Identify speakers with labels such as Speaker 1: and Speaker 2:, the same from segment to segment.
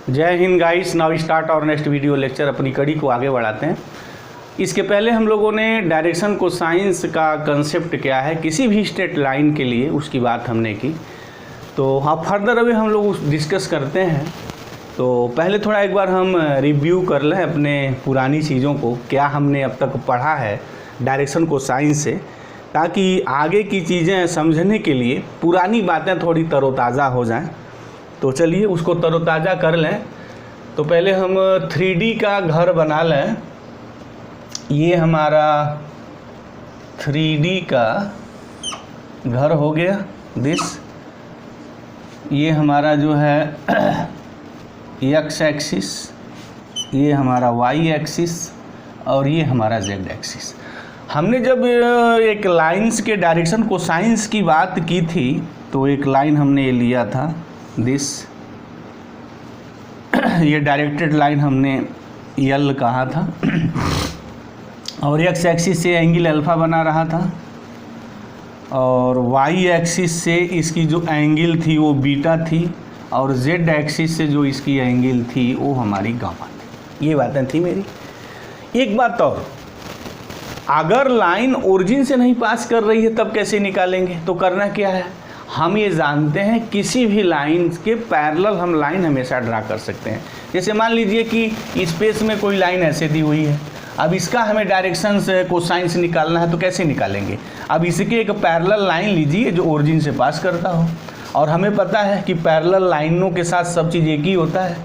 Speaker 1: जय Hind guys. Now start और next video lecture. अपनी कड़ी को आगे बढ़ाते हैं। इसके पहले हम लोगों ने डायरेक्शन कोसाइंस का कंसेप्ट क्या है किसी भी स्ट्रेट लाइन के लिए, उसकी बात हमने की। तो अब फर्दर अभी हम लोग डिस्कस करते हैं। तो पहले थोड़ा एक बार हम रिव्यू कर लें अपने पुरानी चीज़ों को, क्या हमने अब तक पढ़ा है डायरेक्शन कोसाइंस से, ताकि आगे की चीज़ें समझने के लिए पुरानी बातें थोड़ी तरोताज़ा हो जाएं। तो चलिए उसको तरोताज़ा कर लें। तो पहले हम 3D का घर बना लें। ये हमारा 3D का घर हो गया दिस। ये हमारा जो है एक्स एक्सिस, ये हमारा वाई एक्सिस और ये हमारा जेड एक्सिस। हमने जब एक लाइंस के डायरेक्शन कोसाइंस की बात की थी तो एक लाइन हमने ये लिया था दिस, ये डायरेक्टेड लाइन हमने यल कहा था और एक्स एक्सिस से एंगल अल्फ़ा बना रहा था और वाई एक्सिस से इसकी जो एंगल थी वो बीटा थी और जेड एक्सिस से जो इसकी एंगल थी वो हमारी गामा थी। ये बातें थी मेरी। एक बात और, अगर लाइन ओरिजिन से नहीं पास कर रही है तब कैसे निकालेंगे? तो करना क्या है, हम ये जानते हैं किसी भी लाइन के पैरेलल हम लाइन हमेशा ड्रा कर सकते हैं। जैसे मान लीजिए कि स्पेस में कोई लाइन ऐसे दी हुई है, अब इसका हमें डायरेक्शन से कोसाइंस निकालना है तो कैसे निकालेंगे? अब इसके एक पैरेलल लाइन लीजिए जो ओरिजिन से पास करता हो, और हमें पता है कि पैरेलल लाइनों के साथ सब चीज़ एक ही होता है।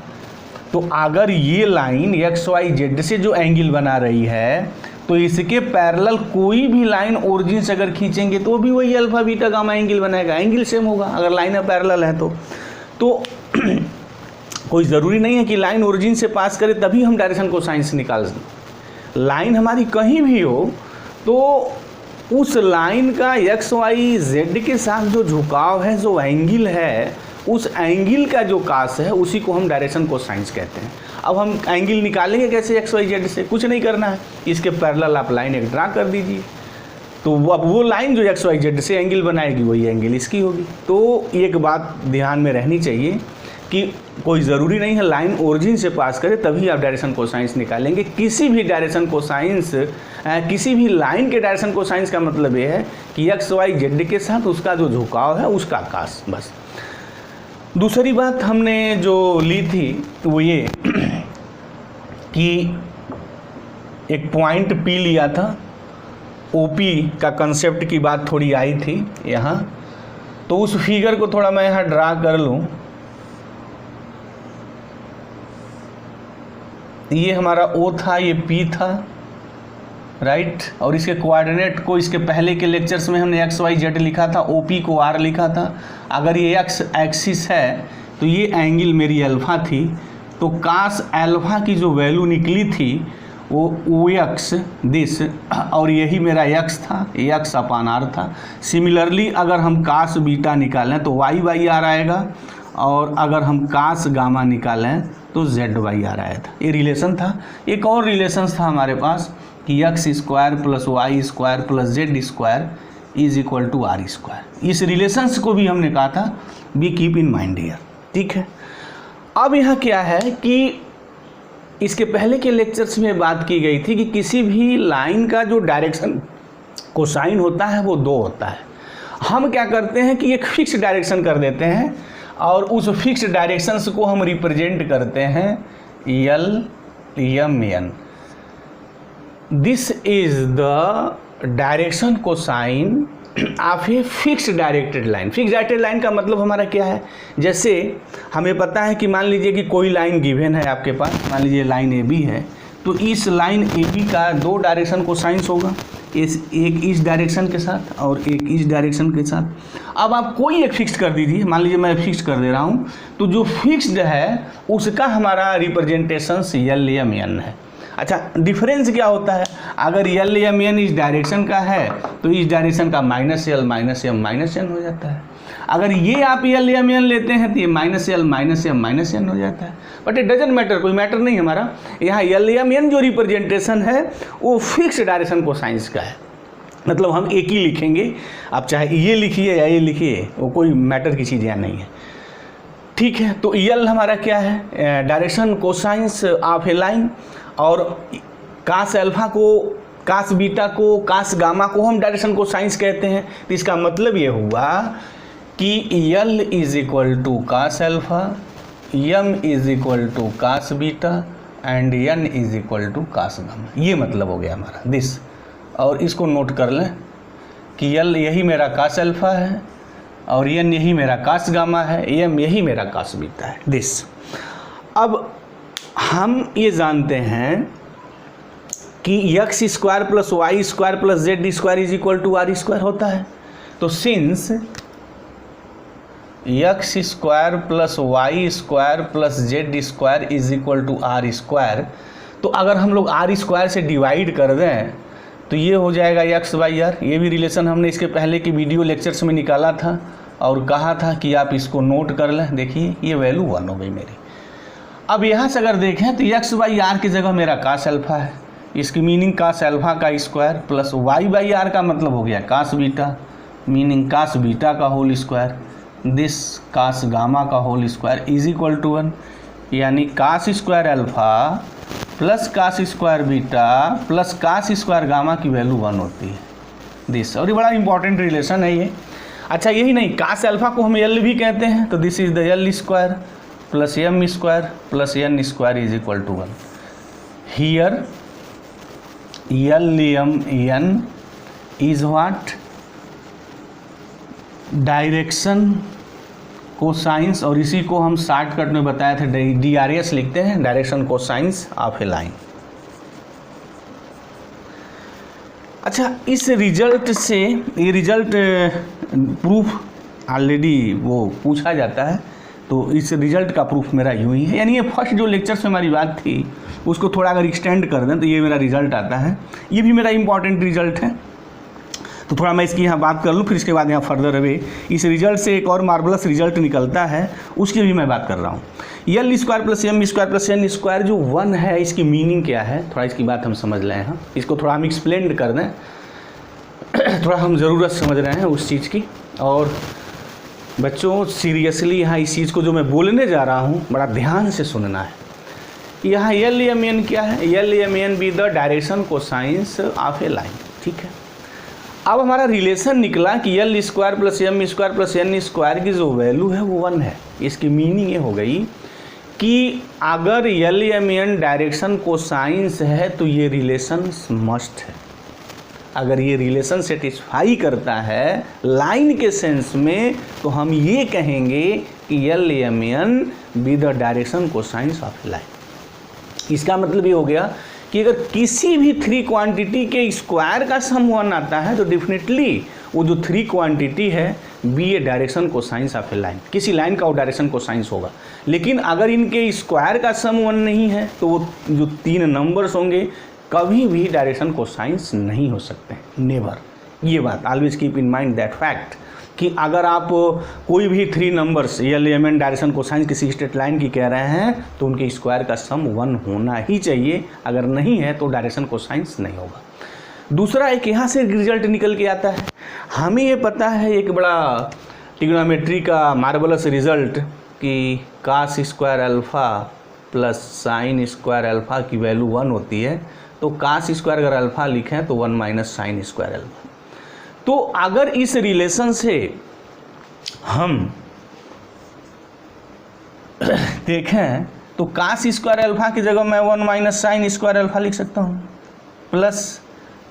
Speaker 1: तो अगर ये लाइन एक्स वाई जेड से जो एंगल बना रही है तो इसके पैरेलल कोई भी लाइन ओरिजिन से अगर खींचेंगे तो भी वही अल्फा बीटा गामा एंगल बनाएगा, एंगल सेम होगा अगर लाइन पैरेलल है तो कोई ज़रूरी नहीं है कि लाइन ओरिजिन से पास करे तभी हम डायरेक्शन कोसाइंस निकाल दें। लाइन हमारी कहीं भी हो तो उस लाइन का एक्स वाई जेड के साथ जो झुकाव है, जो एंगल है, उस एंगल का जो कास है उसी को हम डायरेक्शन कोसाइंस कहते हैं। अब हम एंगल निकालेंगे कैसे एक्स वाई जेड से? कुछ नहीं करना है, इसके पैरेलल आप लाइन एक ड्रा कर दीजिए। तो अब वो लाइन जो एक्स वाई जेड से एंगल बनाएगी वही एंगल इसकी होगी। तो एक बात ध्यान में रहनी चाहिए कि कोई ज़रूरी नहीं है लाइन ओरिजिन से पास करे तभी आप डायरेक्शन कोसाइंस निकालेंगे। किसी भी डायरेक्शन कोसाइंस, किसी भी लाइन के डायरेक्शन कोसाइंस का मतलब ये है कि एक्स वाई जेड के साथ उसका जो झुकाव है उसका कास, बस। दूसरी बात हमने जो ली थी तो वो ये कि एक पॉइंट P लिया था, OP का कंसेप्ट की बात थोड़ी आई थी यहाँ। तो उस फिगर को थोड़ा मैं यहाँ ड्रा कर लूँ। ये हमारा O था, ये P था, राइट। और इसके कोऑर्डिनेट को इसके पहले के लेक्चर्स में हमने एक्स वाई जेड लिखा था, OP को R लिखा था। अगर ये एक्स एक्सिस है तो ये एंगल मेरी अल्फ़ा थी, तो कास अल्फ़ा की जो वैल्यू निकली थी वो एक्स दिस, और यही मेरा एक्स था, एक्स अपान R था। सिमिलरली अगर हम कास बीटा निकालें तो वाई बाई आर आएगा, और अगर हम कास गामा निकालें तो जेड बाई आर आया था। ये रिलेशन था। एक और रिलेशन था हमारे पास कि x square plus y square plus z square is equal to r square. इस रिलेशंस को भी हमने कहा था be keep in mind here, ठीक है। अब यहाँ क्या है कि इसके पहले के लेक्चर्स में बात की गई थी कि किसी भी लाइन का जो डायरेक्शन कोसाइन होता है वो दो होता है। हम क्या करते हैं कि एक फिक्स डायरेक्शन कर देते हैं और उस फिक्स डायरेक्शंस को हम रिप्रेजेंट करते हैं L M N. This is the direction cosine of a fix directed line. Fix directed line का मतलब हमारा क्या है? जैसे हमें पता है कि मान लीजिए कि कोई लाइन गिवन है आपके पास, मान लीजिए लाइन ए बी है, तो इस लाइन ए बी का दो डायरेक्शन कोसाइंस होगा, एक इस डायरेक्शन के साथ और एक इस डायरेक्शन के साथ। अब आप कोई एक फिक्स कर दीजिए, मान लीजिए मैं फिक्स कर दे रहा हूँ, तो जो फिक्स्ड है उसका हमारा रिप्रेजेंटेशन यल एम एन है। अच्छा, डिफरेंस क्या होता है? अगर यल एम एन इस डायरेक्शन का है तो इस डायरेक्शन का minus l minus m minus n हो जाता है। अगर ये आप यल एम एन लेते हैं तो ये minus l minus m minus n हो जाता है। बट इट डजंट मैटर, कोई मैटर नहीं हमारा। यहाँ यल एम एन जो रिप्रेजेंटेशन है वो फिक्स डायरेक्शन कोसाइंस का है, मतलब हम एक ही लिखेंगे। आप चाहे ये लिखिए या ये लिखिए, वो कोई मैटर की चीज़ यहाँ नहीं है। ठीक है, तो यल हमारा क्या है, direction cosines of a line, और कास अल्फा को, कास बीटा को, कास गामा को हम डायरेक्शन कोसाइंस कहते हैं। तो इसका मतलब ये हुआ कि l is equal to cos alpha, m is equal to cos beta and n is equal to cos gamma. ये मतलब हो गया हमारा दिस। और इसको नोट कर लें कि यल यही मेरा कास अल्फा है और एन यही मेरा कास गामा है, एम यही मेरा कास बीटा है, दिस। अब हम ये जानते हैं कि x square plus y square plus z square is equal to r square होता है। तो since x square plus y square plus z square is equal to r square, तो अगर हम लोग आर स्क्वायर से डिवाइड कर दें तो ये हो जाएगा एक्स बाई आर। ये भी रिलेशन हमने इसके पहले की वीडियो लेक्चर्स में निकाला था और कहा था कि आप इसको नोट कर लें। देखिए ये वैल्यू 1 हो गई मेरी। अब यहाँ से अगर देखें तो एक्स बाई आर की जगह मेरा कास अल्फा है, इसकी मीनिंग कास अल्फा का square, plus Y by R का मतलब हो गया cos beta, meaning cos beta का whole square, this cos gamma का whole square is equal to 1, यानी cos square alpha plus cos square beta plus cos square gamma की value 1 होती है, दिस। और ये बड़ा इंपॉर्टेंट रिलेशन है ये। अच्छा यही नहीं, कास अल्फा को हम यल भी कहते हैं, तो this is the l square plus M square plus N square is equal to 1। Here l M N is what, direction cosines, और इसी को हम शॉर्टकट में बताए थे DRS लिखते हैं, direction cosines of a line. अच्छा इस रिजल्ट से, ये रिजल्ट प्रूफ ऑलरेडी वो पूछा जाता है, तो इस रिजल्ट का प्रूफ मेरा यूँ ही है। यानी ये फर्स्ट जो लेक्चर्स में हमारी बात थी उसको थोड़ा अगर एक्सटेंड कर दें तो ये मेरा रिजल्ट आता है। ये भी मेरा इंपॉर्टेंट रिजल्ट है, तो थोड़ा मैं इसकी यहाँ बात कर लूँ, फिर इसके बाद यहाँ फर्दर अवे इस रिजल्ट से एक और मार्वलस रिजल्ट निकलता है, उसकी भी मैं बात कर रहा हूँ। L square plus M square plus N square जो 1 है, इसकी मीनिंग क्या है, थोड़ा इसकी बात हम समझ लें। हाँ, इसको थोड़ा हम एक्सप्लेन कर दें, थोड़ा हम ज़रूरत समझ रहे हैं उस चीज़ की। और बच्चों सीरियसली यहाँ इस चीज़ को जो मैं बोलने जा रहा हूँ बड़ा ध्यान से सुनना है। यहाँ यल एम एन क्या है, L M N be the direction cosines of a line, ठीक है। अब हमारा रिलेशन निकला कि L square plus M square plus N square की जो वैल्यू है वो 1 है। इसकी मीनिंग ये हो गई कि अगर l M N direction cosines है तो ये रिलेशन मस्ट है। अगर ये रिलेशन सेटिस्फाई करता है लाइन के सेंस में तो हम ये कहेंगे कि L M N be the direction cosines of line. इसका मतलब ये हो गया कि अगर किसी भी 3 क्वांटिटी के स्क्वायर का सम 1 आता है तो डेफिनेटली वो जो 3 क्वांटिटी है be a direction cosines of a line, किसी लाइन का वो डायरेक्शन कोसाइंस होगा। लेकिन अगर इनके स्क्वायर का सम 1 नहीं है तो वो जो 3 नंबर्स होंगे कभी भी डायरेक्शन कोसाइंस नहीं हो सकते, नेवर। ये बात always keep in mind that fact कि अगर आप कोई भी 3 नंबर्स यल एम एन डायरेक्शन कोसाइंस किसी स्ट्रेट लाइन की कह रहे हैं तो उनके स्क्वायर का सम 1 होना ही चाहिए, अगर नहीं है तो डायरेक्शन कोसाइंस नहीं होगा। दूसरा एक यहाँ से रिजल्ट निकल के आता है, हमें ये पता है एक बड़ा ट्रिग्नोमेट्री का मार्वलस रिजल्ट कि cos square alpha plus sine square alpha की वैल्यू 1 होती है। तो कास स्क्वायर अगर अल्फ़ा लिखें तो 1 माइनस साइन स्क्वायर अल्फ़ा। तो अगर इस रिलेशन से हम देखें तो कास स्क्वायर अल्फा की जगह मैं 1 माइनस साइन स्क्वायर अल्फा लिख सकता हूँ, प्लस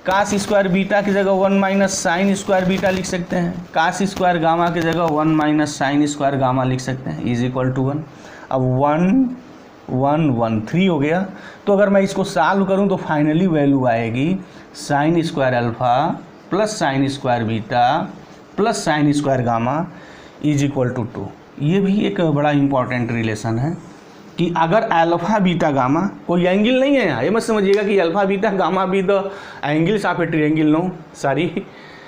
Speaker 1: कास स्क्वायर बीटा की जगह 1 माइनस साइन स्क्वायर बीटा लिख सकते हैं, कास स्क्वायर गामा की जगह 1 माइनस साइन स्क्वायर गामा लिख सकते हैं, इज इक्वल टू 1। अब 1 1 1 3 हो गया। तो अगर मैं इसको सॉल्व करूँ तो फाइनली वैल्यू आएगी sine square alpha plus sine square beta plus sine square gamma is equal to 2। ये भी एक बड़ा इंपॉर्टेंट रिलेशन है कि अगर अल्फा बीटा गामा, कोई एंगल नहीं है यहाँ, ये मत समझिएगा कि alpha beta gamma be the angles of a triangle, no sorry,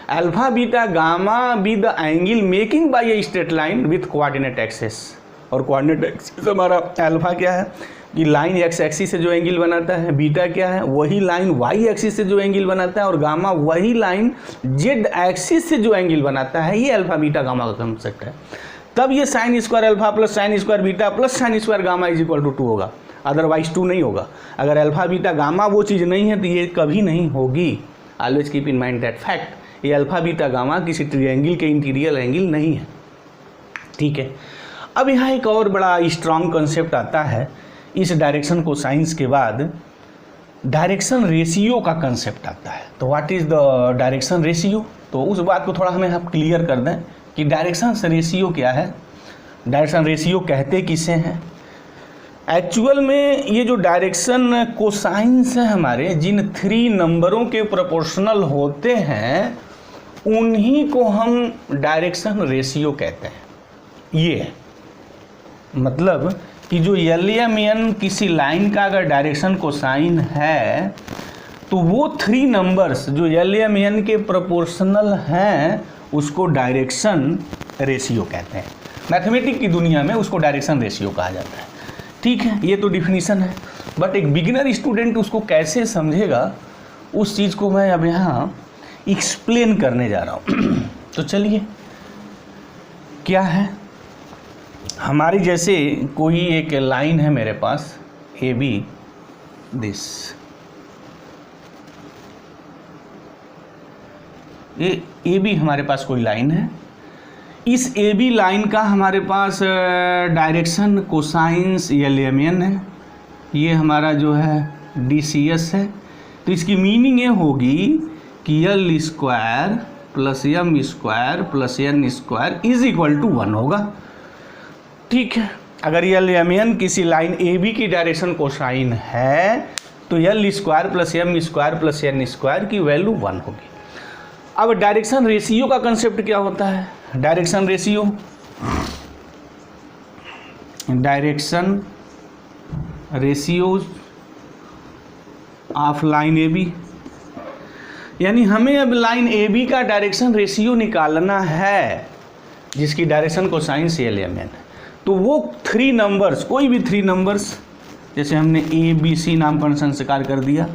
Speaker 1: alpha beta gamma be the angle making by a straight line with coordinate axis. और कोऑर्डिनेट एक्सिस हमारा अल्फा क्या है कि लाइन एक्स एक्सिस से जो angle बनाता है, beta क्या है वही लाइन वाई एक्सिस से जो एंगल बनाता है, और गामा वही लाइन जेड एक्सिस से जो एंगल बनाता है। ये अल्फा बीटा गामा का कंसेप्ट है। तब ये sine square alpha plus sine square beta plus sine square gamma is equal to 2 होगा, अदरवाइज 2 नहीं होगा। अगर अल्फा बीटा गामा वो चीज़ नहीं है तो ये कभी नहीं होगी। Always keep in mind that fact. ये अल्फा बीटा गामा किसी ट्रायंगल के इंटीरियर एंगल नहीं है, ठीक है। अब यहाँ एक और बड़ा स्ट्रॉन्ग कंसेप्ट आता है इस डायरेक्शन को साइंस के बाद, डायरेक्शन रेशियो का कंसेप्ट आता है। तो what is the direction ratio, तो उस बात को थोड़ा हमें आप क्लियर कर दें कि डायरेक्शन रेशियो क्या है, डायरेक्शन रेशियो कहते किसे हैं। एक्चुअल में ये जो डायरेक्शन कोसाइंस है हमारे, जिन 3 नंबरों के प्रोपोर्शनल होते हैं उन्हीं को हम डायरेक्शन रेशियो कहते हैं। ये मतलब कि जो LMN किसी लाइन का अगर डायरेक्शन कोसाइन है तो वो 3 नंबर्स जो LMN के प्रोपोर्शनल हैं उसको डायरेक्शन रेशियो कहते हैं। मैथमेटिक्स की दुनिया में उसको डायरेक्शन रेशियो कहा जाता है, ठीक है। ये तो डिफिनीशन है, बट एक बिगिनर स्टूडेंट उसको कैसे समझेगा उस चीज़ को मैं अब यहाँ एक्सप्लेन करने जा रहा हूँ। तो चलिए, क्या है, हमारी जैसे कोई एक लाइन है मेरे पास AB दिस, ये AB हमारे पास कोई लाइन है। इस AB लाइन का हमारे पास डायरेक्शन कोसाइंस LMN है, ये हमारा जो है DCS है। तो इसकी मीनिंग ये होगी कि L square plus M square plus N square is equal to 1 होगा, ठीक है। अगर LMN किसी लाइन AB की डायरेक्शन कोसाइन है तो L square plus M square plus N square की वैल्यू 1 होगी। अब डायरेक्शन रेशियो का कंसेप्ट क्या होता है, direction ratio, direction ratios of line AB, यानी हमें अब लाइन AB का डायरेक्शन रेशियो निकालना है जिसकी डायरेक्शन कोसाइन LMN है। तो वो 3 नंबर्स, कोई भी 3 नंबर्स, जैसे हमने ABC नामकरण संस्कार कर दिया,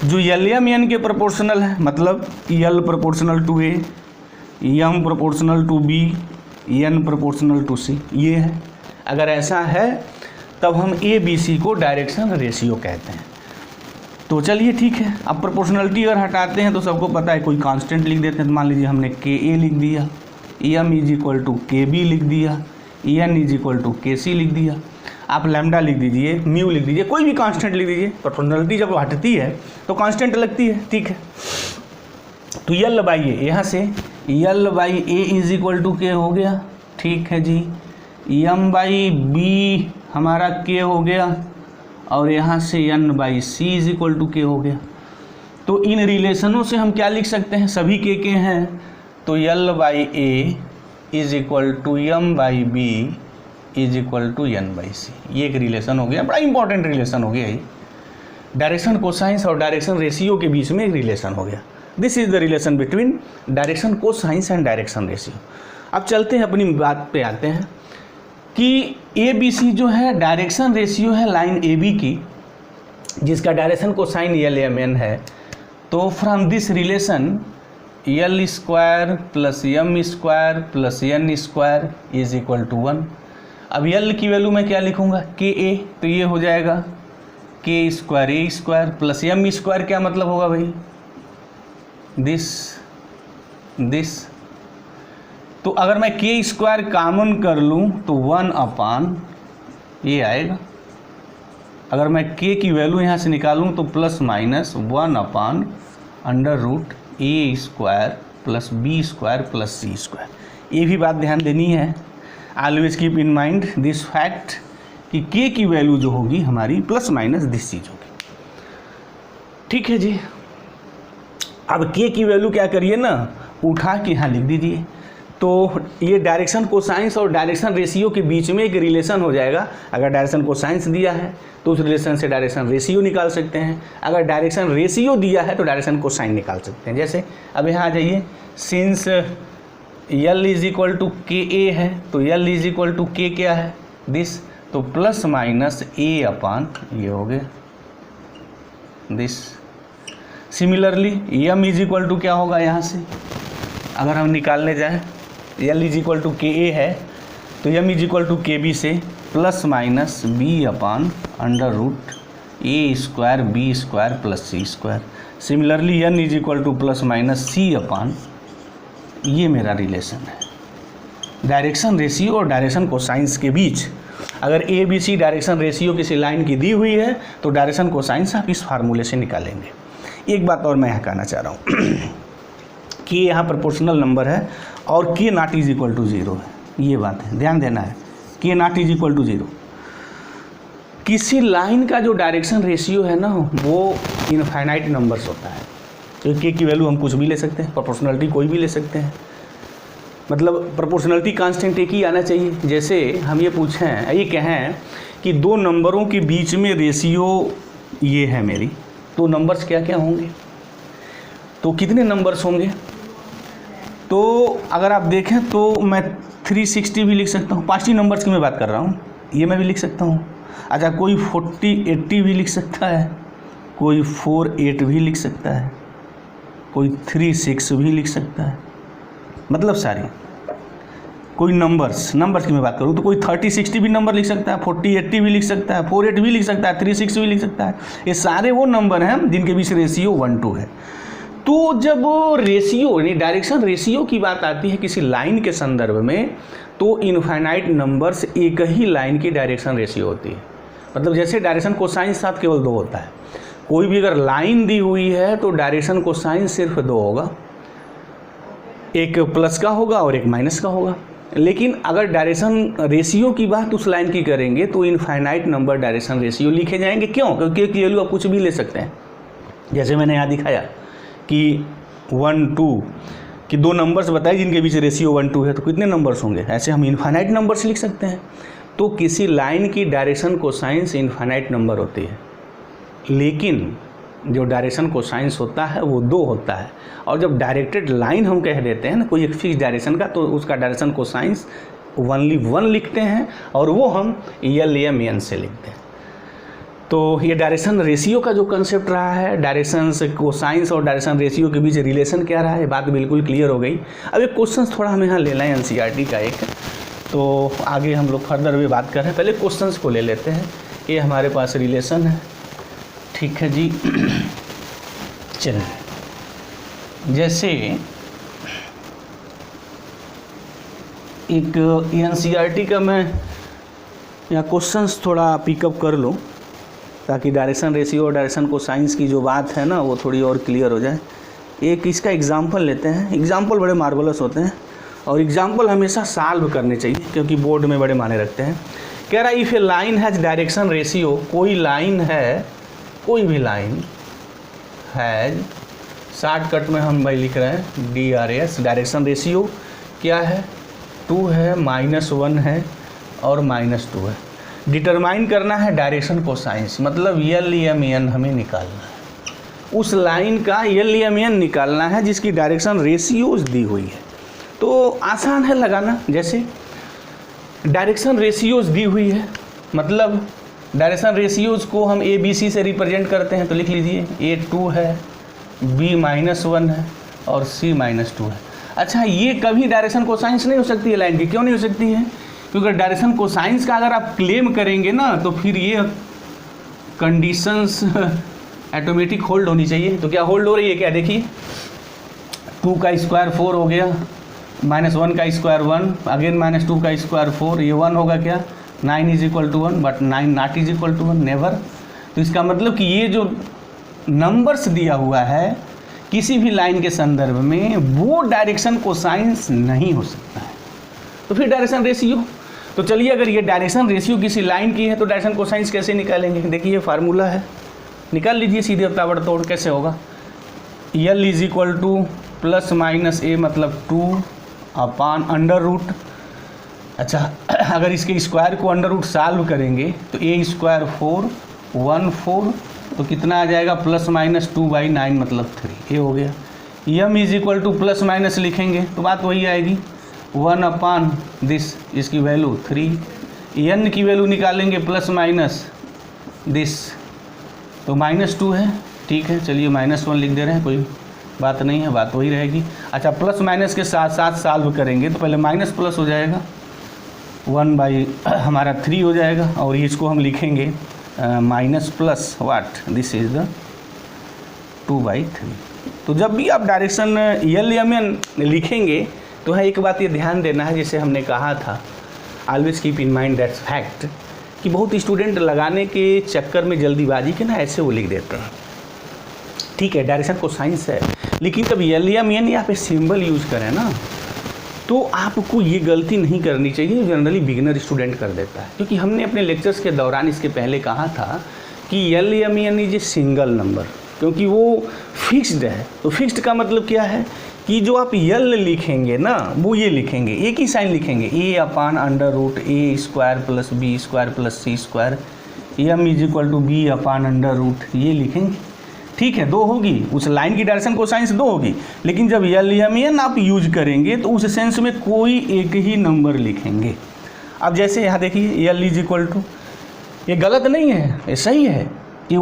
Speaker 1: जो LMN के प्रोपोर्शनल है, मतलब L proportional to A, M proportional to B, N proportional to C, ये है। अगर ऐसा है तब हम ABC को डायरेक्शन रेशियो कहते हैं। तो चलिए ठीक है, अब प्रोपोर्शनलिटी अगर हटाते हैं तो सबको पता है, कोई कांस्टेंट लिख देते हैं। तो मान लीजिए हमने KA लिख दिया, M is equal to KB लिख दिया, N is equal to KC लिख दिया। आप लैम्डा लिख दीजिए, म्यू लिख दीजिए, कोई भी कांस्टेंट लिख दीजिए। प्रोपोर्शनलिटी जब हटती है तो कांस्टेंट लगती है, ठीक है। तो L बाई A, यहाँ से L by A is equal to K हो गया, ठीक है जी। M बाई B हमारा K हो गया, और यहाँ से N by C is equal to K हो गया। तो इन रिलेशनों से हम क्या लिख सकते हैं, सभी K हैं, तो L by A is equal to M by B is equal to N by C। ये एक रिलेशन हो गया, बड़ा इंपॉर्टेंट रिलेशन हो गया ये। डायरेक्शन कोसाइंस और डायरेक्शन रेशियो के बीच में एक रिलेशन हो गया। This is the relation between direction cosines and direction ratio. अब चलते हैं अपनी बात पे आते हैं कि ABC जो है डायरेक्शन रेशियो है लाइन AB की, जिसका डायरेक्शन कोसाइन LMN है। तो from this relation L square plus M square plus N square is equal to 1। अब L की वैल्यू मैं क्या लिखूँगा, KA, तो ये हो जाएगा K square A square plus M square, क्या मतलब होगा भाई, दिस। तो अगर मैं K स्क्वायर कॉमन कर लूँ तो 1 अपान ये आएगा। अगर मैं K की वैल्यू यहाँ से निकालूँ तो plus minus 1 upon under root A square plus B square plus C square. ये भी बात ध्यान देनी है, always keep in mind this fact कि K की वैल्यू जो होगी हमारी प्लस माइनस दिस चीज़ होगी, ठीक है जी। अब K की वैल्यू क्या करिए ना, उठा के यहाँ लिख दीजिए। तो ये डायरेक्शन कोसाइंस और डायरेक्शन रेशियो के बीच में एक रिलेशन हो जाएगा। अगर डायरेक्शन कोसाइंस दिया है तो उस रिलेशन से डायरेक्शन रेशियो निकाल सकते हैं, अगर डायरेक्शन रेशियो दिया है तो डायरेक्शन कोसाइन निकाल सकते हैं। जैसे अब यहाँ आ जाइए, since L is equal to KA है तो L is equal to K क्या है, दिस, तो प्लस माइनस A अपान ये हो गया this. Similarly M is equal to क्या होगा, यहाँ से अगर हम निकालने जाएँ L is equal to KA है तो m is equal to K B से plus minus B upon under root A square B square plus C square. Similarly n is equal to plus minus C upon, ये मेरा relation है direction ratio और direction cosines के बीच। अगर A B C direction ratio किसी line की दी हुई है तो डायरेक्शन कोसाइंस आप इस फार्मूले से निकालेंगे। एक बात और मैं यहाँ कहना चाह रहा हूँ कि यहाँ प्रोपोर्शनल नंबर है और K not is equal to zero है, ये बात है, ध्यान देना है। K not is equal to zero, किसी लाइन का जो डायरेक्शन रेशियो है ना वो इनफाइनाइट नंबर्स होता है। तो के की वैल्यू हम कुछ भी ले सकते हैं, प्रोपोर्शनलिटी कोई भी ले सकते हैं, मतलब प्रोपोर्शनलिटी कांस्टेंट एक ही आना चाहिए। जैसे हम ये पूछें, ये कहें कि दो नंबरों के बीच में रेशियो ये है मेरी, तो नंबर्स क्या क्या होंगे, तो कितने नंबर्स होंगे। तो अगर आप देखें तो मैं 360 भी लिख सकता हूँ, पॉजिटिव नंबर्स की मैं बात कर रहा हूँ, ये मैं भी लिख सकता हूँ। अच्छा, कोई 40 80 भी लिख सकता है, कोई 48 भी लिख सकता है, कोई 36 भी लिख सकता है, मतलब सारे। कोई नंबर्स की मैं बात करूँ तो कोई 30 60 भी नंबर लिख सकता है, 40 80 भी लिख सकता है, 48 भी लिख सकता है, 36 भी लिख सकता है। ये सारे वो नंबर हैं जिनके बीच रेशियो 1:2 है। तो जब रेशियो यानी डायरेक्शन रेशियो की बात आती है किसी लाइन के संदर्भ में, तो इनफाइनाइट नंबर्स एक ही लाइन की डायरेक्शन रेशियो होती है। मतलब जैसे डायरेक्शन कोसाइंस साथ केवल 2 होता है। कोई भी अगर लाइन दी हुई है तो डायरेक्शन कोसाइंस सिर्फ 2 होगा, एक प्लस का होगा और एक माइनस का होगा। लेकिन अगर डायरेक्शन रेशियो की बात उस लाइन की करेंगे तो इनफाइनाइट नंबर डायरेक्शन रेशियो लिखे जाएंगे। क्यों? क्योंकि की वैल्यू आप कुछ भी ले सकते हैं। जैसे मैंने यहाँ दिखाया कि 1 2 कि 2 नंबर्स बताए जिनके बीच रेशियो 1:2 है, तो कितने नंबर्स होंगे। ऐसे हम इनफाइनाइट नंबर्स लिख सकते हैं। तो किसी लाइन की डायरेक्शन कोसाइंस इनफाइनाइट नंबर होती है, लेकिन जो डायरेक्शन कोसाइंस होता है वो 2 होता है। और जब डायरेक्टेड लाइन हम कह देते हैं ना कोई एक फिक्स डायरेक्शन का, तो उसका डायरेक्शन कोसाइंस ओनली 1 लिखते हैं और वो हम एल या एन से लिखते हैं। तो ये डायरेक्शन रेशियो का जो कंसेप्ट रहा है, डायरेक्शन कोसाइंस और डायरेक्शन रेशियो के बीच रिलेशन क्या रहा है, बात बिल्कुल क्लियर हो गई। अब एक क्वेश्चन थोड़ा हम यहाँ ले लें एनसीईआरटी का एक, तो आगे हम लोग फर्दर भी बात कर रहे हैं। पहले क्वेश्चंस को ले लेते हैं। ये हमारे पास रिलेशन है, ठीक है जी। चलिए, जैसे एक एनसीईआरटी का मैं यहाँ क्वेश्चंस थोड़ा पिकअप कर लूँ ताकि डायरेक्शन रेशियो और डायरेक्शन कोसाइंस की जो बात है ना वो थोड़ी और क्लियर हो जाए। एक इसका एग्जांपल लेते हैं। एग्जांपल बड़े मार्वलस होते हैं और एग्जांपल हमेशा सॉल्व करने चाहिए क्योंकि बोर्ड में बड़े माने रखते हैं। कह रहा है if A line has direction ratio, कोई लाइन है, कोई भी लाइन हैज, शॉर्टकट में हम भाई लिख रहे हैं DRS, डायरेक्शन रेशियो क्या है 2 है, -1 है और -2 है। डिटरमाइन करना है डायरेक्शन कोसाइंस, मतलब LMN हमें निकालना है। उस लाइन का LMN निकालना है जिसकी डायरेक्शन रेशियोज दी हुई है। तो आसान है लगाना। जैसे डायरेक्शन रेशियोज दी हुई है, मतलब डायरेक्शन रेशियोज को हम ABC से रिप्रेजेंट करते हैं, तो लिख लीजिए A 2 है, B -1 है और C -2 है। अच्छा, ये कभी डायरेक्शन कोसाइंस नहीं हो सकती है लाइन की। क्यों नहीं हो सकती है? क्योंकि डायरेक्शन कोसाइंस का अगर आप क्लेम करेंगे ना तो फिर ये कंडीशंस ऑटोमेटिक होल्ड होनी चाहिए। तो क्या होल्ड हो रही है? क्या देखिए, 2 का स्क्वायर 4 हो गया, -1 का स्क्वायर 1, अगेन -2 का स्क्वायर 4, ये 1 होगा क्या, 9 is equal to 1, but 9 not is equal to 1, never. तो इसका मतलब कि ये जो नंबर्स दिया हुआ है किसी भी लाइन के संदर्भ में वो डायरेक्शन कोसाइंस नहीं हो सकता है। तो फिर डायरेक्शन रेशियो, तो चलिए अगर ये डायरेक्शन रेशियो किसी लाइन की है तो डायरेक्शन कोसाइंस कैसे निकालेंगे। देखिए ये फार्मूला है, निकाल लीजिए सीधे ताबड़तोड़। कैसे होगा, L is equal to +- A मतलब 2 अपान अंडर रूट। अच्छा, अगर इसके स्क्वायर को अंडर रूट सॉल्व करेंगे तो A स्क्वायर 4 1 4, तो कितना आ जाएगा +-2/9 मतलब 3, ये हो गया। M इज इक्वल टू + लिखेंगे तो बात वही आएगी 1 अपान दिस, इसकी वैल्यू 3। N की वैल्यू निकालेंगे +- दिस, तो -2 है, ठीक है। चलिए -1 लिख दे रहे हैं, कोई बात नहीं है, बात वही रहेगी। अच्छा, +- के साथ साथ सॉल्व करेंगे तो पहले माइनस प्लस हो जाएगा, हमारा 3 हो जाएगा, और इसको हम लिखेंगे minus plus what, this is the 2/3। तो जब भी आप डायरेक्शन एल एम एन लिखेंगे तो है एक बात ये ध्यान देना है, जैसे हमने कहा था, always keep in mind that's fact, कि बहुत स्टूडेंट लगाने के चक्कर में जल्दीबाजी के ना ऐसे वो लिख देते हैं। ठीक है, डायरेक्शन को साइंस है, लेकिन जब एल एम एन यहाँ पे सिंबल यूज़ करें ना, तो आपको ये गलती नहीं करनी चाहिए, जनरली बिगिनर स्टूडेंट कर देता है। क्योंकि हमने अपने लेक्चर्स के दौरान इसके पहले कहा था कि L M N is a single number, क्योंकि वो फिक्स्ड है। तो फिक्स्ड का मतलब क्या है कि जो आप यल लिखेंगे ना, वो ये लिखेंगे, एक ही साइन लिखेंगे, a/√a² + b² + c², m = b/√, ये लिखेंगे। ठीक है, 2 होगी, उस लाइन की डायरेक्शन को साइंस 2 होगी, लेकिन जब एल एम एन आप यूज करेंगे तो उस सेंस में कोई एक ही नंबर लिखेंगे। अब जैसे यहाँ देखिए एल = ये गलत नहीं है, ये सही है कि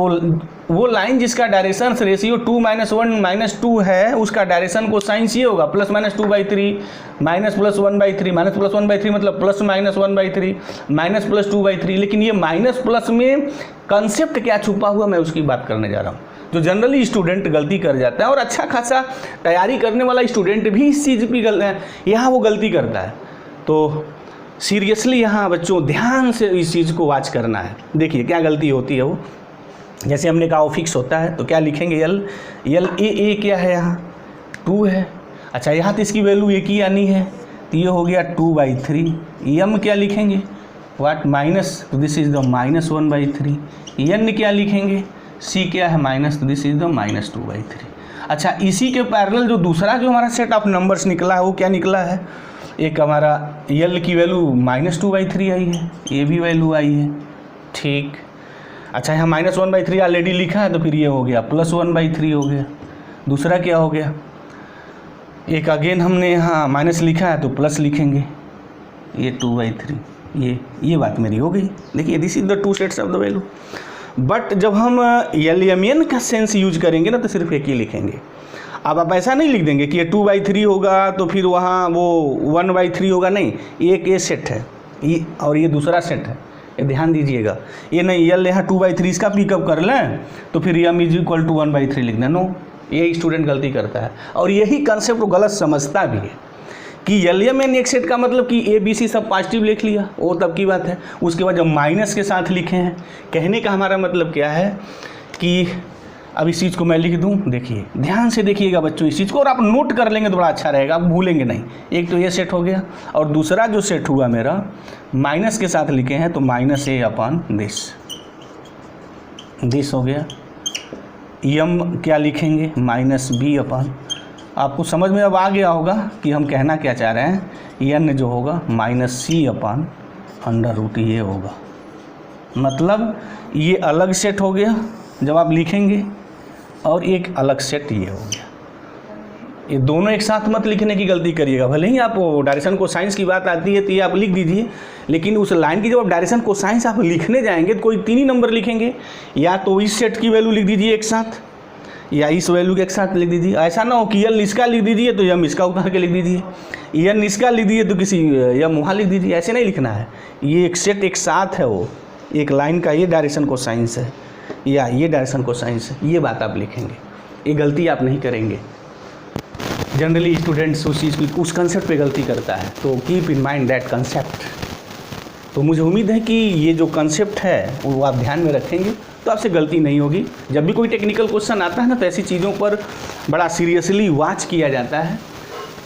Speaker 1: वो लाइन जिसका डायरेक्शन रेशियो 2 - 1 - 2 है, उसका डायरेक्शन को साइंस ये होगा +-2/3, -+1/3, -+1/3 मतलब +-1/3, -+2/3। लेकिन ये माइनस प्लस में कंसेप्ट क्या छुपा हुआ, मैं उसकी बात करने जा रहा हूँ, जो जनरली स्टूडेंट गलती कर जाता है, और अच्छा खासा तैयारी करने वाला स्टूडेंट भी इस चीज़ की यहाँ वो गलती करता है। तो सीरियसली यहाँ बच्चों ध्यान से इस चीज़ को वॉच करना है। देखिए क्या गलती होती है वो, जैसे हमने कहा वो फिक्स होता है, तो क्या लिखेंगे, यल ए क्या है, यहाँ 2 है। अच्छा, यहाँ तो इसकी वैल्यू एक ही आनी है, तो ये हो गया 2/3। एम क्या लिखेंगे, वाट माइनस, तो दिस इज द -1/3। एन क्या लिखेंगे, सी क्या है माइनस, तो दिस इज द -2/3। अच्छा, इसी के पैरेलल जो दूसरा जो हमारा सेट ऑफ नंबर्स निकला है वो क्या निकला है, एक हमारा यल की वैल्यू -2/3 आई है, ये भी वैल्यू आई है। ठीक, अच्छा यहाँ -1/3 ऑलरेडी लिखा है, तो फिर ये हो गया +1/3 हो गया। दूसरा क्या हो गया, एक अगेन हमने यहाँ माइनस लिखा है तो प्लस लिखेंगे, ये 2/3, ये बात मेरी हो गई। देखिए this is the 2 sets of the value. But जब हम एल एम एन का सेंस यूज करेंगे ना, तो सिर्फ एक ही लिखेंगे। अब आप ऐसा नहीं लिख देंगे कि ये 2/3 होगा तो फिर वहाँ वो 1/3 होगा, नहीं, एक ये सेट है ये, और ये दूसरा सेट है, ये ध्यान दीजिएगा। ये नहीं यल यहाँ 2/3 इसका पिकअप कर लें तो फिर m = 1/3 लिखना, नो, ये स्टूडेंट गलती करता है, और यही कंसेप्ट वो गलत समझता भी है कि एल एम एन एक सेट का मतलब कि ए बी सी सब पॉजिटिव लिख लिया, वो तब की बात है। उसके बाद जब माइनस के साथ लिखे हैं, कहने का हमारा मतलब क्या है कि अब इस चीज़ को मैं लिख दूं, देखिए ध्यान से देखिएगा बच्चों इस चीज़ को, और आप नोट कर लेंगे तो बड़ा अच्छा रहेगा, आप भूलेंगे नहीं। एक तो ये सेट हो गया, और दूसरा जो सेट हुआ मेरा माइनस के साथ लिखे हैं, तो -a/दिस हो गया। एम क्या लिखेंगे, -b/, आपको समझ में अब आ गया होगा कि हम कहना क्या चाह रहे हैं। एन जो होगा -c/√, ये होगा, मतलब ये अलग सेट हो गया जब आप लिखेंगे, और एक अलग सेट ये हो गया। ये दोनों एक साथ मत लिखने की गलती करिएगा। भले ही आप डायरेक्शन को साइंस की बात आती है तो ये आप लिख दीजिए, लेकिन उस लाइन की जब आप डायरेक्शन को साइंस आप लिखने जाएंगे तो कोई 3 ही नंबर लिखेंगे, या तो इस सेट की वैल्यू लिख दीजिए एक साथ, या इस वैल्यू के एक साथ लिख दीजिए। ऐसा ना हो कि यल इसका लिख दीजिए तो यम इसका उतार के लिख दीजिए, एन इसका लिख दीजिए तो किसी यम वहाँ लिख दीजिए, ऐसे नहीं लिखना है। ये एक सेट एक साथ है, वो एक लाइन का ये डायरेक्शन को साइंस है या ये डायरेक्शन को साइंस है, ये बात आप लिखेंगे। ये गलती आप नहीं करेंगे। जनरली स्टूडेंट्स उस चीज़ की, उस कंसेप्ट पे गलती करता है, तो keep in mind that concept. तो मुझे उम्मीद है कि ये जो कंसेप्ट है वो आप ध्यान में रखेंगे तो आपसे गलती नहीं होगी। जब भी कोई टेक्निकल क्वेश्चन आता है ना, तो ऐसी चीज़ों पर बड़ा सीरियसली वॉच किया जाता है।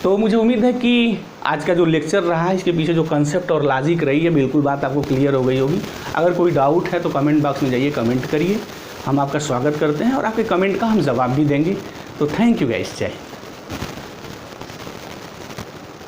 Speaker 1: तो मुझे उम्मीद है कि आज का जो लेक्चर रहा है, इसके पीछे जो कंसेप्ट और लॉजिक रही है, बिल्कुल बात आपको क्लियर हो गई होगी। अगर कोई डाउट है तो कमेंट बॉक्स में जाइए, कमेंट करिए, हम आपका स्वागत करते हैं और आपके कमेंट का हम जवाब भी देंगे। तो थैंक यू गाइस, जय।